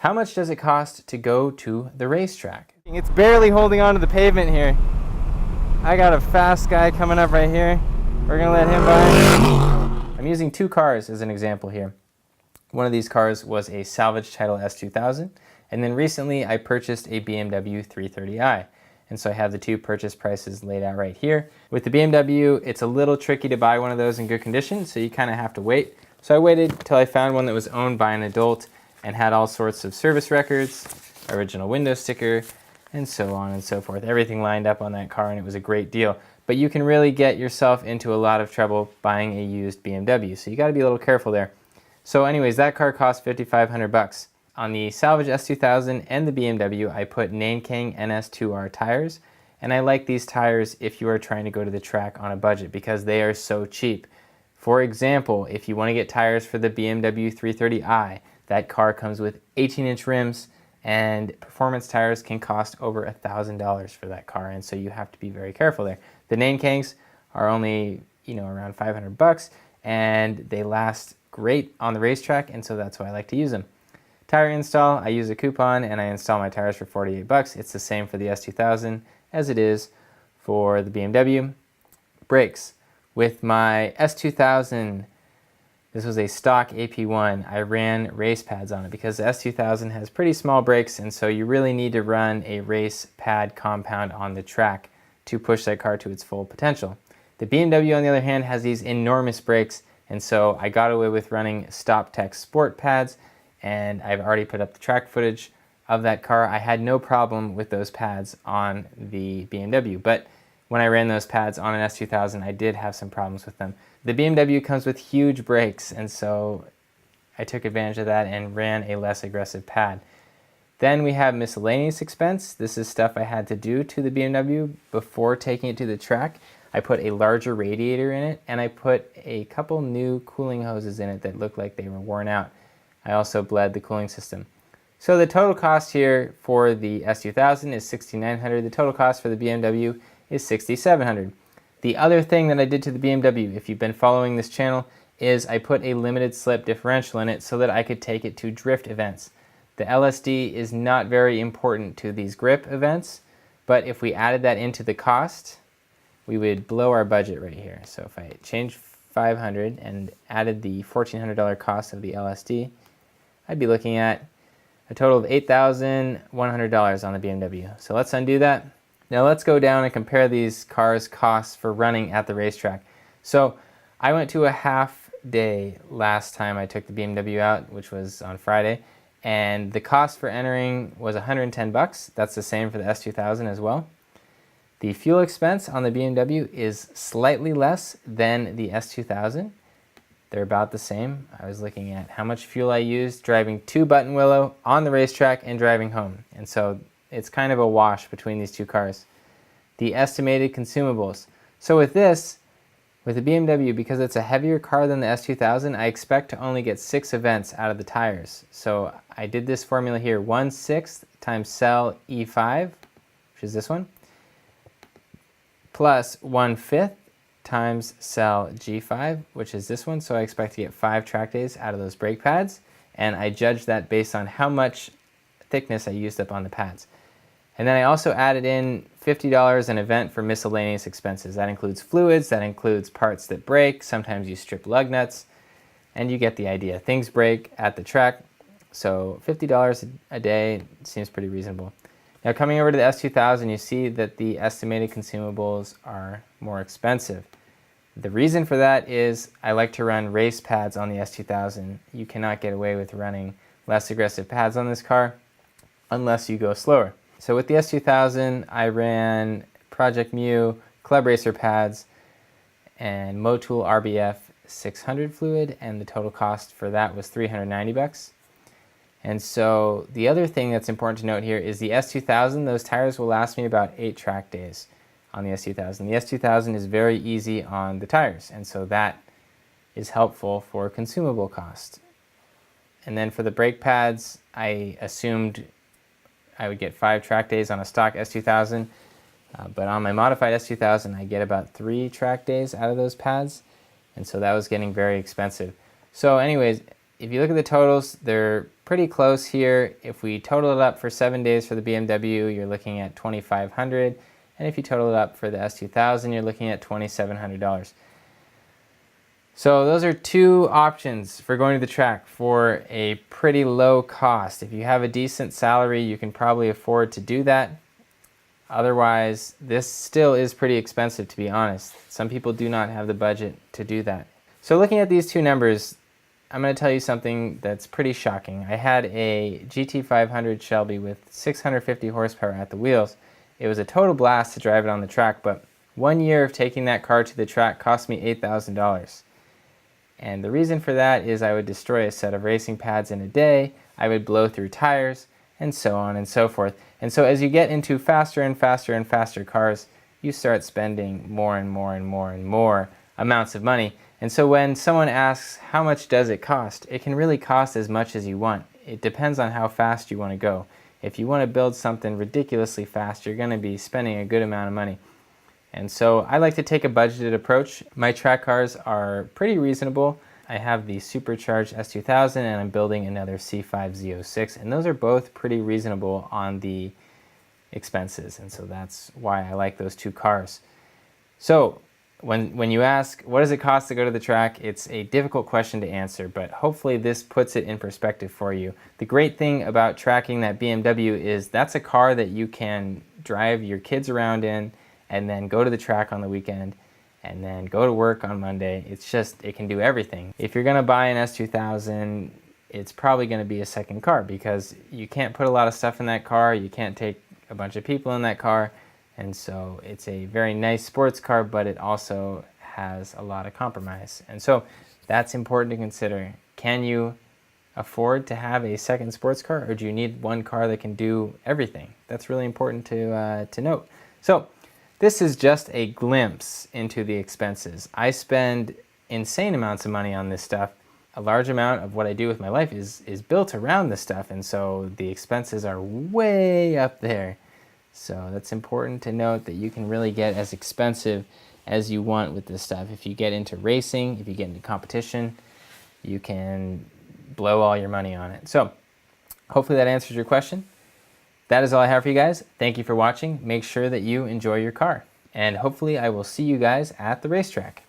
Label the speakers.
Speaker 1: How much does it cost to go to the racetrack? It's barely holding on to the pavement here. I got a fast guy coming up right here. We're gonna let him by. I'm using two cars as an example here. One of these cars was a salvage title S2000, and then recently I purchased a BMW 330i. And so I have the two purchase prices laid out right here. With the BMW, it's a little tricky to buy one of those in good condition, so you kind of have to wait. So I waited until I found one that was owned by an adult and had all sorts of service records, original window sticker, and so on and so forth. Everything lined up on that car, and it was a great deal. But you can really get yourself into a lot of trouble buying a used BMW, so you got to be a little careful there. So anyways, that car cost $5,500. On the salvage S2000 and the BMW, I put Nankang NS2R tires, and I like these tires if you are trying to go to the track on a budget because they are so cheap. For example, if you want to get tires for the BMW 330i, that car comes with 18-inch rims, and performance tires can cost over $1,000 for that car, and so you have to be very careful there. The Nankangs are only, around $500, and they last great on the racetrack, and so that's why I like to use them. Tire install, I use a coupon and I install my tires for $48. It's the same for the S2000 as it is for the BMW. Brakes. With my S2000, this was a stock AP1, I ran race pads on it because the S2000 has pretty small brakes, and so you really need to run a race pad compound on the track to push that car to its full potential. The BMW, on the other hand, has these enormous brakes, and so I got away with running Stop Tech Sport pads, and I've already put up the track footage of that car. I had no problem with those pads on the BMW, but when I ran those pads on an S2000, I did have some problems with them. The BMW comes with huge brakes, and so I took advantage of that and ran a less aggressive pad. Then we have miscellaneous expense. This is stuff I had to do to the BMW before taking it to the track. I put a larger radiator in it, and I put a couple new cooling hoses in it that looked like they were worn out. I also bled the cooling system. So the total cost here for the S2000 is $6,900. The total cost for the BMW is $6,700. The other thing that I did to the BMW, if you've been following this channel, is I put a limited slip differential in it so that I could take it to drift events. The LSD is not very important to these grip events, but if we added that into the cost, we would blow our budget right here. So if I changed $500 and added the $1,400 cost of the LSD, I'd be looking at a total of $8,100 on the BMW. So let's undo that. Now let's go down and compare these cars' costs for running at the racetrack. So I went to a half day last time I took the BMW out, which was on Friday, and the cost for entering was $110. That's the same for the S2000 as well. The fuel expense on the BMW is slightly less than the S2000. They're about the same. I was looking at how much fuel I used driving to Buttonwillow on the racetrack and driving home. And so it's kind of a wash between these two cars. The estimated consumables. So with this, with the BMW, because it's a heavier car than the S2000, I expect to only get 6 events out of the tires. So I did this formula here, 1/6 times cell E5, which is this one, plus 1/5 times cell G5, which is this one. So I expect to get 5 track days out of those brake pads, and I judged that based on how much thickness I used up on the pads. And then I also added in $50 an event for miscellaneous expenses. That includes fluids, that includes parts that break, sometimes you strip lug nuts, and you get the idea. Things break at the track, so $50 a day seems pretty reasonable. Now coming over to the S2000, you see that the estimated consumables are more expensive. The reason for that is I like to run race pads on the S2000. You cannot get away with running less aggressive pads on this car unless you go slower. So with the S2000, I ran Project Mu, Club Racer pads, and Motul RBF 600 fluid, and the total cost for that was $390. And so the other thing that's important to note here is the S2000, those tires will last me about 8 track days on the S2000. The S2000 is very easy on the tires, and so that is helpful for consumable cost. And then for the brake pads, I assumed I would get 5 track days on a stock S2000, but on my modified S2000, I get about 3 track days out of those pads, and so that was getting very expensive. So anyways, if you look at the totals, they're pretty close here. If we total it up for 7 days for the BMW, you're looking at $2,500. And if you total it up for the S2000, you're looking at $2,700. So those are two options for going to the track for a pretty low cost. If you have a decent salary, you can probably afford to do that. Otherwise, this still is pretty expensive, to be honest. Some people do not have the budget to do that. So looking at these two numbers, I'm going to tell you something that's pretty shocking. I had a GT500 Shelby with 650 horsepower at the wheels. It was a total blast to drive it on the track, but 1 year of taking that car to the track cost me $8,000. And the reason for that is I would destroy a set of racing pads in a day, I would blow through tires, and so on and so forth. And so as you get into faster and faster and faster cars, you start spending more and more and more and more amounts of money. And so when someone asks, how much does it cost? It can really cost as much as you want. It depends on how fast you want to go. If you want to build something ridiculously fast, you're going to be spending a good amount of money. And so I like to take a budgeted approach. My track cars are pretty reasonable. I have the supercharged S2000 and I'm building another C5 Z06, and those are both pretty reasonable on the expenses, and so that's why I like those two cars. So when you ask, what does it cost to go to the track? It's a difficult question to answer, but hopefully this puts it in perspective for you. The great thing about tracking that BMW is that's a car that you can drive your kids around in and then go to the track on the weekend and then go to work on Monday. It's just, it can do everything. If you're gonna buy an S2000, it's probably gonna be a second car because you can't put a lot of stuff in that car, you can't take a bunch of people in that car, and so it's a very nice sports car, but it also has a lot of compromise. And so that's important to consider. Can you afford to have a second sports car, or do you need one car that can do everything? That's really important to note. So this is just a glimpse into the expenses. I spend insane amounts of money on this stuff. A large amount of what I do with my life is built around this stuff, and so the expenses are way up there. So that's important to note, that you can really get as expensive as you want with this stuff. If you get into racing, if you get into competition, you can blow all your money on it. So hopefully that answers your question. That is all I have for you guys. Thank you for watching. Make sure that you enjoy your car, and hopefully I will see you guys at the racetrack.